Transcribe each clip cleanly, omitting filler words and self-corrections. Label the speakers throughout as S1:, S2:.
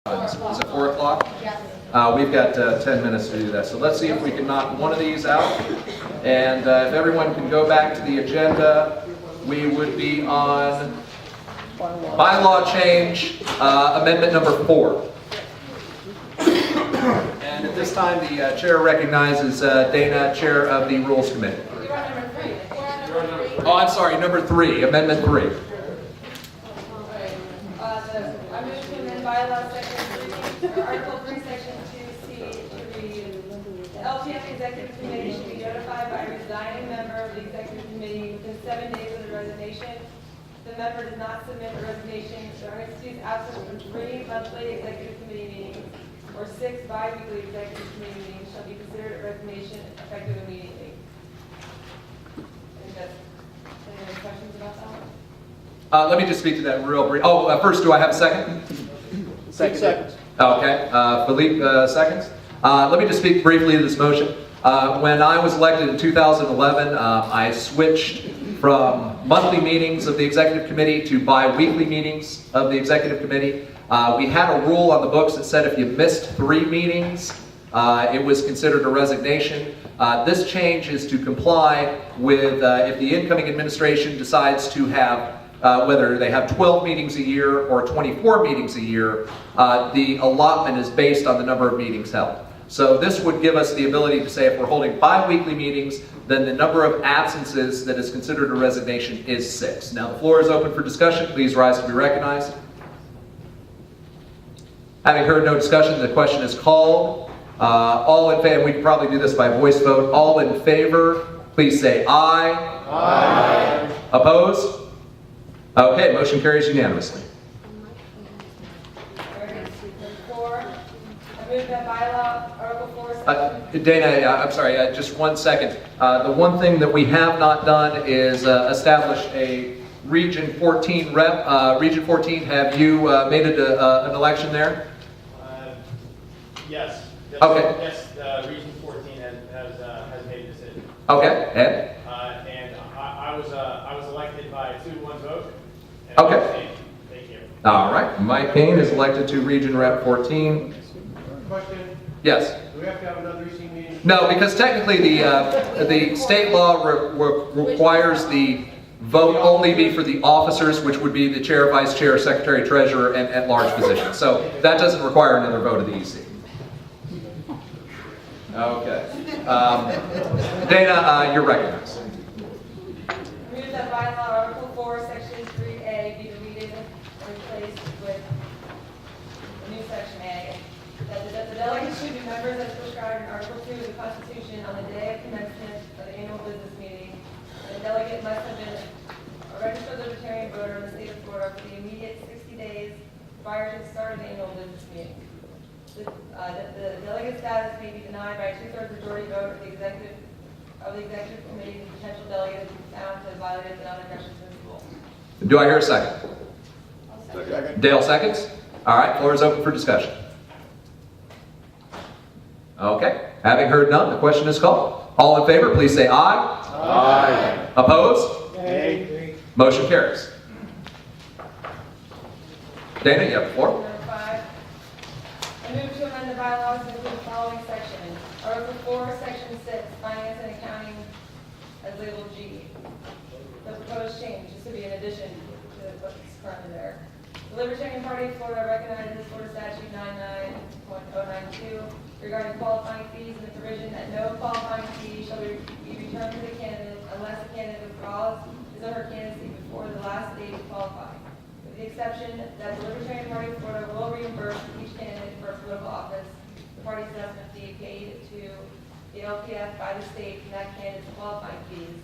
S1: Is it 4 o'clock?
S2: Yes.
S1: We've got 10 minutes to do that. So let's see if we can knock one of these out. And if everyone can go back to the agenda, we would be on bylaw change, amendment number 4. And at this time, the chair recognizes Dana, chair of the Rules Committee.
S2: You're on number 3.
S1: Oh, I'm sorry, number 3, amendment 3.
S2: I move to amend bylaw section 3, or article 3, section 2C to read, the LPF executive committee should be notified by a resigning member of the executive committee within 7 days of the resignation. If the member does not submit the resignation, they are excused absent from 3 monthly executive committee meetings or 6 bi-weekly executive committee meetings shall be considered a resignation effective immediately. I think that's, any questions about that one?
S1: Let me just speak to that real brief. Oh, first, do I have a second?
S3: Second.
S1: Okay, Philippe, seconds. Let me just speak briefly to this motion. When I was elected in 2011, I switched from monthly meetings of the executive committee to bi-weekly meetings of the executive committee. We had a rule on the books that said if you missed 3 meetings, it was considered a resignation. This change is to comply with if the incoming administration decides to have whether they have 12 meetings a year or 24 meetings a year, the allotment is based on the number of meetings held. So this would give us the ability to say if we're holding bi-weekly meetings, then the number of absences that is considered a resignation is 6. Now the floor is open for discussion. Please rise to be recognized. Having heard no discussion, the question is called. All in favor, we can probably do this by voice vote. All in favor, please say aye.
S3: Aye.
S1: Opposed? Okay, motion carries unanimously.
S2: Number 4, I move that bylaw, Article 4, section...
S1: Dana, I'm sorry, just 1 second. The one thing that we have not done is establish a Region 14 rep. Region 14, have you made it an election there?
S3: Yes.
S1: Okay.
S3: Yes, Region 14 has made a decision.
S1: Okay, Ed?
S3: And I was elected by a 2-1 vote. And
S1: Okay.
S3: Thank you.
S1: All right, Mike Payne is elected to Region Rep 14.
S4: Question,
S1: Yes?
S4: do we have to have another EC meeting?
S1: No, because technically the state law requires the vote only be for the officers, which would be the chair, vice chair, secretary, treasurer, and at-large positions. So that doesn't require another vote of the EC. Okay. Dana, you're recognized.
S2: I move that bylaw, Article 4, Section 3A be deleted and replaced with the new Section A. That the delegates should be members as prescribed in Article 2 of the Constitution on the day of commencement of the annual business meeting. And the delegate must have been a registered Libertarian voter in the state of Florida for the immediate 60 days prior to the start of the annual business meeting. The delegate status may be denied by a 2/3 majority vote of the executive committee. The potential delegate is found to have violated the non-aggression principle.
S1: Do I hear a second?
S3: Second.
S1: Dale seconds. All right, floor is open for discussion. Okay, having heard none, the question is called. All in favor, please say aye.
S3: Aye.
S1: Opposed?
S3: Nay.
S1: Motion carries. Dana, you have the floor.
S2: Number 5, I move to amend the bylaws to include the following section. Article 4, Section 6, Finance and Accounting as labeled G. The proposed change, this would be in addition to what's currently there. The Libertarian Party of Florida recognizes Florida Statute 99.092 regarding qualifying fees and the provision that no qualifying fee shall be returned to the candidate unless the candidate withdraws his or her candidacy before the last day to qualify, with the exception that the Libertarian Party of Florida will reimburse each candidate for a political office the party's assessment fee paid to the LPF by the state and that candidate's qualifying fees,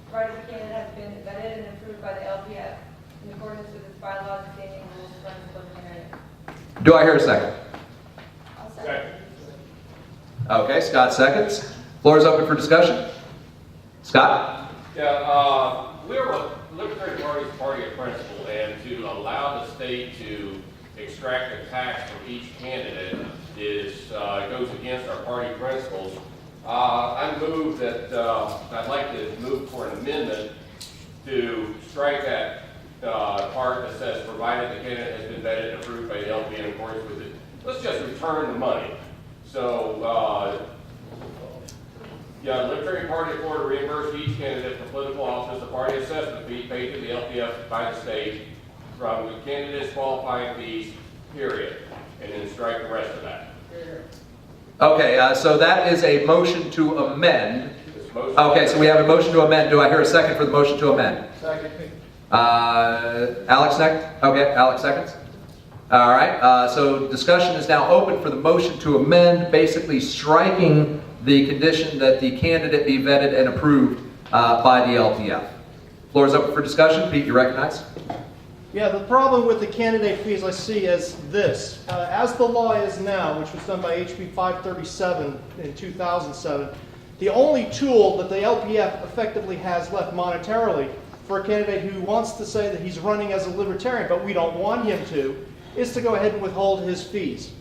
S2: provided the candidate has been vetted and approved by the LPF in accordance with its bylaws and standing rules to run the Libertarian.
S1: Do I hear a second?
S2: I'll second.
S3: Second.
S1: Okay, Scott seconds. Floor is open for discussion. Scott?
S5: Yeah, we're a Libertarian Party's party of principle, and to allow the state to extract a tax from each candidate goes against our party principles. I move that I'd like to move for an amendment to strike that part that says provided the candidate has been vetted and approved by the LP in accordance with let's just return the money. So, yeah, the Libertarian Party of Florida reimbursed each candidate for political office the party assessment fee paid to the LPF by the state from the candidate's qualifying fees, period, and then strike the rest of that.
S1: Okay, so that is a motion to amend.
S5: This motion-
S1: Okay, so we have a motion to amend. Do I hear a second for the motion to amend?
S4: Second.
S1: Alex second? Okay, Alex seconds. All right, so discussion is now open for the motion to amend, basically striking the condition that the candidate be vetted and approved by the LPF. Floor is open for discussion. Pete, you recognize?
S6: Yeah, the problem with the candidate fees I see is this. As the law is now, which was done by HB 537 in 2007, the only tool that the LPF effectively has left monetarily for a candidate who wants to say that he's running as a libertarian, but we don't want him to, is to go ahead and withhold his fees.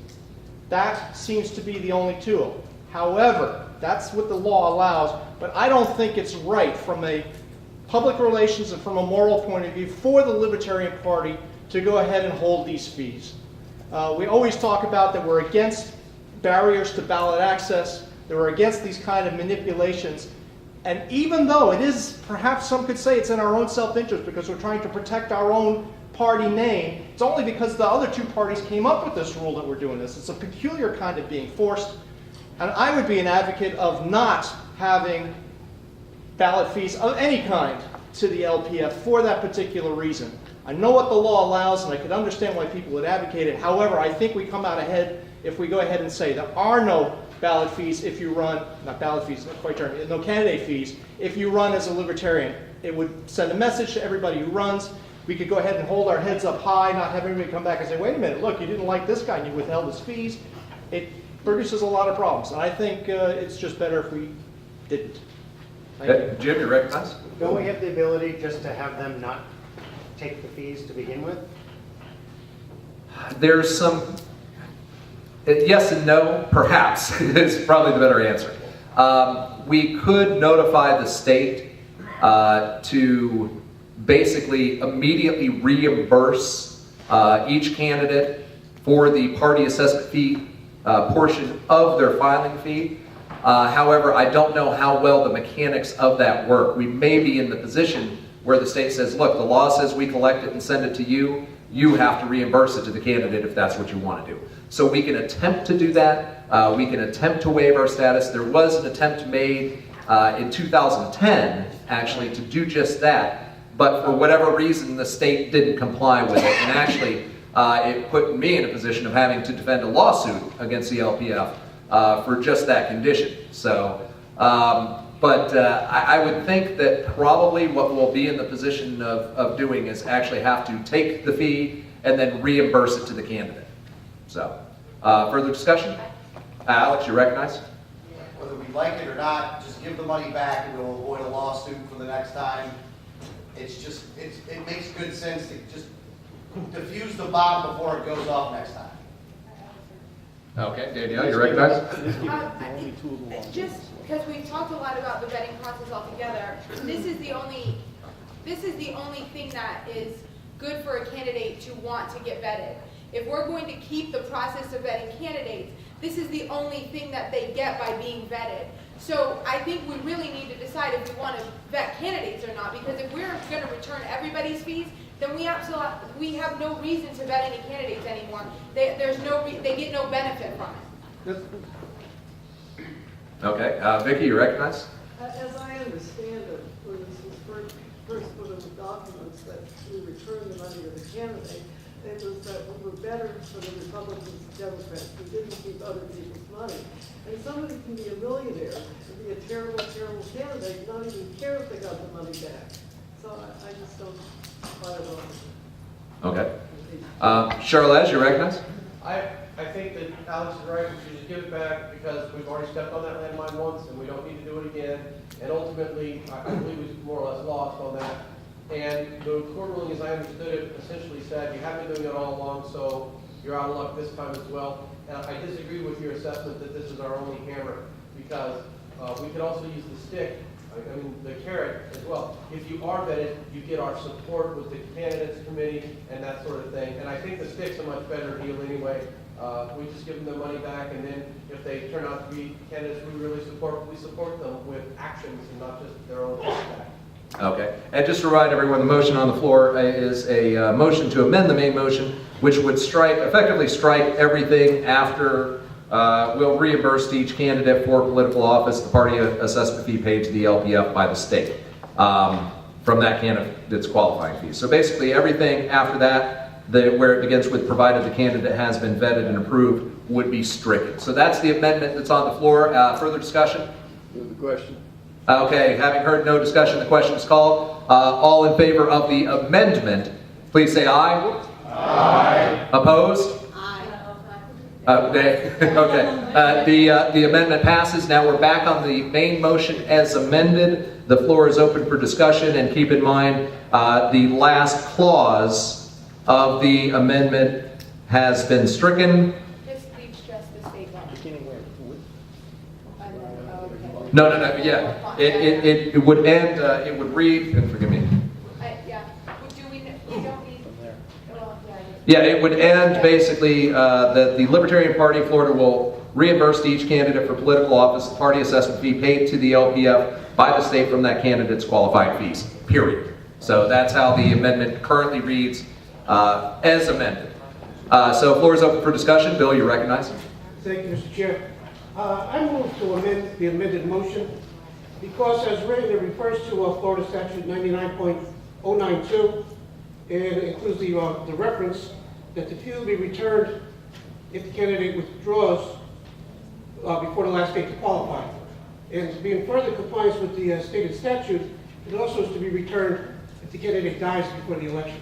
S6: That seems to be the only tool. However, that's what the law allows, but I don't think it's right from a public relations and from a moral point of view for the Libertarian Party to go ahead and hold these fees. We always talk about that we're against barriers to ballot access, that we're against these kind of manipulations, and even though it is, perhaps some could say it's in our own self-interest because we're trying to protect our own party name, it's only because the other two parties came up with this rule that we're doing this. It's a peculiar kind of being forced, and I would be an advocate of not having ballot fees of any kind to the LPF for that particular reason. I know what the law allows, and I could understand why people would advocate it. However, I think we come out ahead if we go ahead and say there are no ballot fees if you run, not ballot fees, not quite term, no candidate fees if you run as a libertarian. It would send a message to everybody who runs. We could go ahead and hold our heads up high, not have everybody come back and say, wait a minute, look, you didn't like this guy and you withheld his fees. It produces a lot of problems, and I think it's just better if we didn't.
S1: Jim, you recognize?
S7: Don't we have the ability just to have them not take the fees to begin with?
S1: There's some, yes and no, perhaps, is probably the better answer. We could notify the state to basically immediately reimburse each candidate for the party assessment fee portion of their filing fee. However, I don't know how well the mechanics of that work. We may be in the position where the state says, look, the law says we collect it and send it to you. You have to reimburse it to the candidate if that's what you want to do. So we can attempt to do that. We can attempt to waive our status. There was an attempt made in 2010, actually, to do just that. But for whatever reason, the state didn't comply with it. And actually, it put me in a position of having to defend a lawsuit against the LPF for just that condition. So, I would think that probably what we'll be in the position of doing is actually have to take the fee and then reimburse it to the candidate. So, further discussion? Alex, you recognize?
S8: Whether we like it or not, just give the money back and we'll avoid a lawsuit for the next time. It's just, it makes good sense to just defuse the bomb before it goes off next time.
S1: Okay, Danielle, you recognize?
S9: Just because we've talked a lot about the vetting process altogether, this is the only thing that is good for a candidate to want to get vetted. If we're going to keep the process of vetting candidates, this is the only thing that they get by being vetted. So I think we really need to decide if we want to vet candidates or not, because if we're going to return everybody's fees, then we have no reason to vet any candidates anymore. They get no benefit from it.
S1: Okay, Vicki, you recognize?
S10: As I understand it, when this was first put in the documents that we return the money to the candidate, it was that we were better for the Republicans and Democrats. We didn't keep other people's money. And somebody can be a millionaire and be a terrible, terrible candidate, not even care if they got the money back. So I just don't buy it on.
S1: Okay. Charlotte, you recognize?
S4: I think that Alex is right. We should just give it back because we've already stepped on that landmine once and we don't need to do it again. And ultimately, I believe we more or less lost on that. And the court ruling, as I understood it, essentially said you have been doing it all along, so you're out of luck this time as well. And I disagree with your assessment that this is our only hammer because we could also use the stick, I mean the carrot as well. If you are vetted, you get our support with the candidates committee and that sort of thing. And I think the stick's a much better deal anyway We just give them their money back, and then if they turn out to be candidates we really support, we support them with actions and not just their own feedback.
S1: Okay, and just to remind everyone, the motion on the floor is a motion to amend the main motion, which would effectively strike everything after we'll reimburse to each candidate for political office the party assessment fee paid to the LPF by the state from that candidate's qualifying fees. So basically everything after that, where it begins with provided the candidate has been vetted and approved, would be stricken. So that's the amendment that's on the floor. Further discussion?
S11: Move the question.
S1: Okay, having heard no discussion, the question is called. All in favor of the amendment, please say aye. Aye. Opposed? Okay. The amendment passes. Now we're back on the main motion as amended. The floor is open for discussion, and keep in mind the last clause of the amendment has been stricken.
S9: Just leave just the state law.
S1: No, yeah. It would end, it would read, and forgive me.
S9: Yeah. We don't need, well,
S1: Yeah, it would end basically that the Libertarian Party of Florida will reimburse to each candidate for political office the party assessment fee paid to the LPF by the state from that candidate's qualified fees, period. So that's how the amendment currently reads as amended. So floor is open for discussion. Bill, you recognize?
S12: Thank you, Mr. Chair. I move to amend the amended motion because as written it refers to Florida Statute 99.092 and it includes the reference that the fee will be returned if the candidate withdraws before the last date to qualify. And to be in further compliance with the stated statute, it also is to be returned if the candidate dies before the election.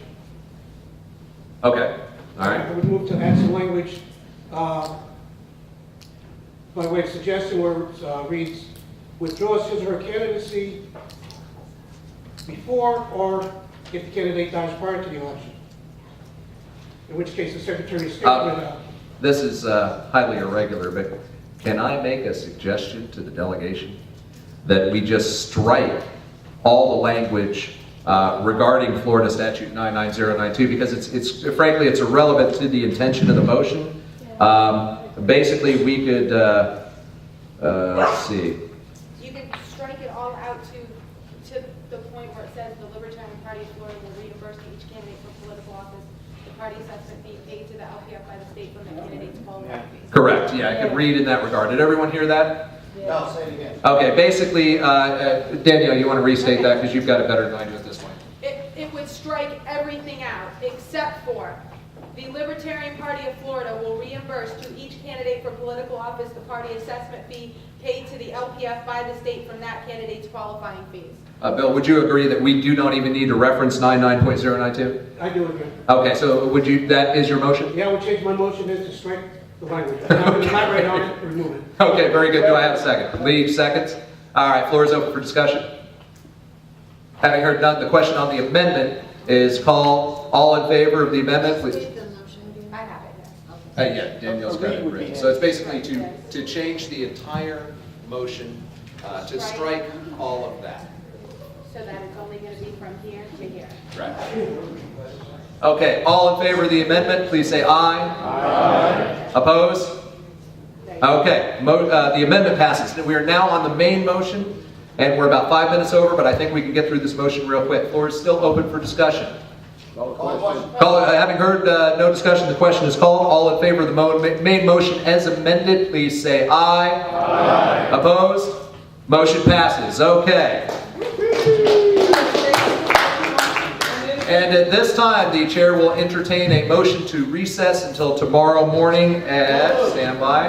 S1: Okay, all right.
S12: I would move to add some language by way of suggestion where it reads, withdraws his or her candidacy before or if the candidate dies prior to the election. In which case the Secretary of State would...
S1: This is highly irregular, but can I make a suggestion to the delegation that we just strike all the language regarding Florida Statute 99092 because it's frankly it's irrelevant to the intention of the motion. Basically, we could let's see.
S9: You can strike it all out to the point where it says the Libertarian Party of Florida will reimburse to each candidate for political office the party assessment fee paid to the LPF by the state from the candidate's qualified fees.
S1: Correct. Yeah, I could read in that regard. Did everyone hear that?
S8: No, say it again.
S1: Okay. Basically, Danielle, you want to restate that because you've got it better than I do at this point.
S9: It would strike everything out except for the Libertarian Party of Florida will reimburse to each candidate for political office the party assessment fee paid to the LPF by the state from that candidate's qualifying fees.
S1: Bill, would you agree that we do not even need to reference 99.092?
S12: I do agree.
S1: Okay, so would you, that is your motion?
S12: Yeah, I would change my motion is to strike the language. I'm not going to elaborate on it or remove it.
S1: Okay, very good. Do I have a second? Lee, seconds. All right, floor is open for discussion. Having heard none, the question on the amendment is called. All in favor of the amendment, please.
S9: I have it.
S1: Yeah, Danielle's got it written. So it's basically to change the entire motion to strike all of that.
S9: So that it's only going to be from here to here.
S1: Right. Okay, all in favor of the amendment, please say aye. Aye. Opposed? Okay, the amendment passes. We are now on the main motion, and we're about 5 minutes over, but I think we can get through this motion real quick. Floor is still open for discussion. Having heard no discussion, the question is called. All in favor of the main motion as amended, please say aye. Aye. Opposed? Motion passes. Okay. And at this time, the chair will entertain a motion to recess until tomorrow morning at, stand by.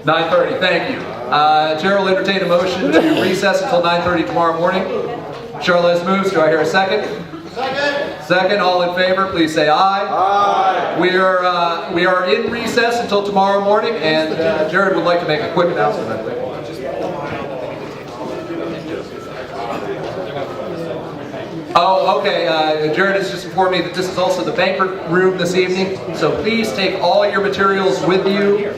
S1: 9:30, thank you. Chair will entertain a motion to recess until 9:30 tomorrow morning. Charles moves, do I hear a second?
S8: Second.
S1: Second, all in favor, please say aye. Aye. We are in recess until tomorrow morning, and Jared would like to make a quick announcement, I think. Oh, okay. Jared has just informed me that this is also the banquet room this evening, so please take all your materials with you.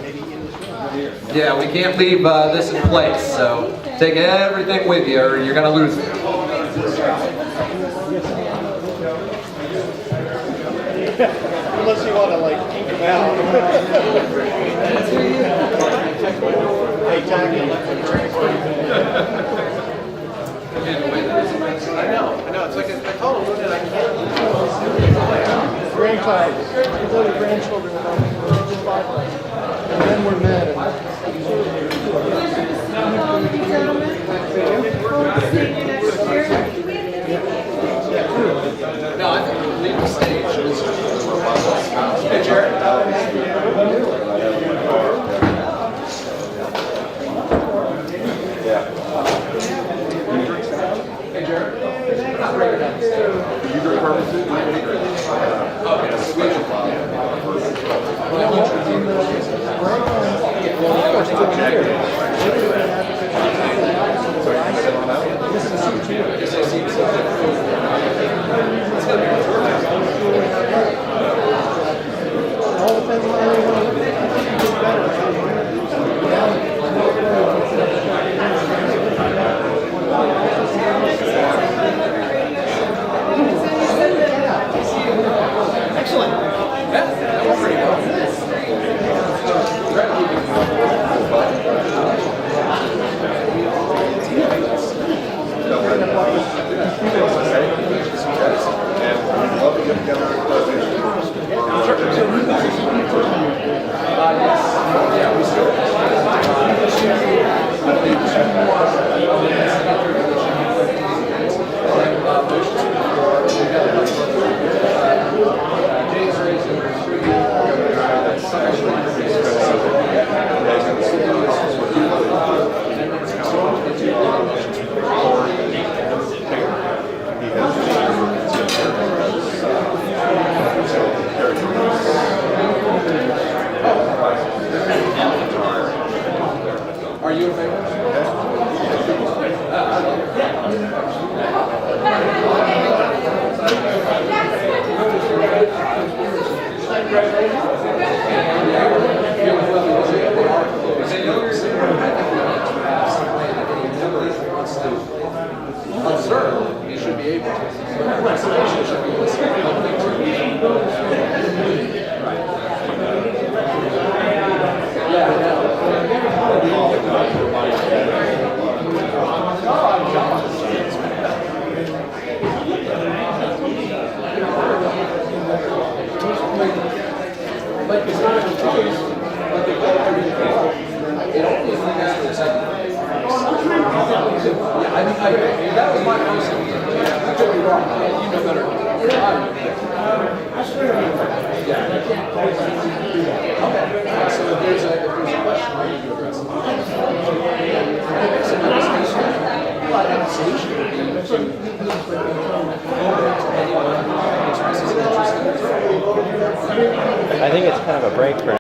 S1: Yeah, we can't leave this in place, so take everything with you or you're going to lose it.
S6: Unless you want to like ink them out. Hey, Jackie.
S4: I know, it's like, I told him that I can't.
S6: Grandchild. His other grandchildren are about 5. And then we're mad at
S1: No, I think we'll leave the stage. Hey, Jared. Hey, Jared. We're not breaking down the stage. Okay, so we should.
S6: all depends on how you want to look at it. I think it's better.
S1: Excellent. Yeah, that was pretty good. Are you in favor? Observe, you should be able to. Vaccination should be listening. Like it's not a choice, but they go every day. It only affects the second. Yeah, I mean, that was my personal opinion. I could be wrong. You know better. Yeah. Okay. So if there's a question, I need to address it. So my solution, well, I think the solution would be to anyone who expresses an interest in this.
S11: I think it's kind of a break for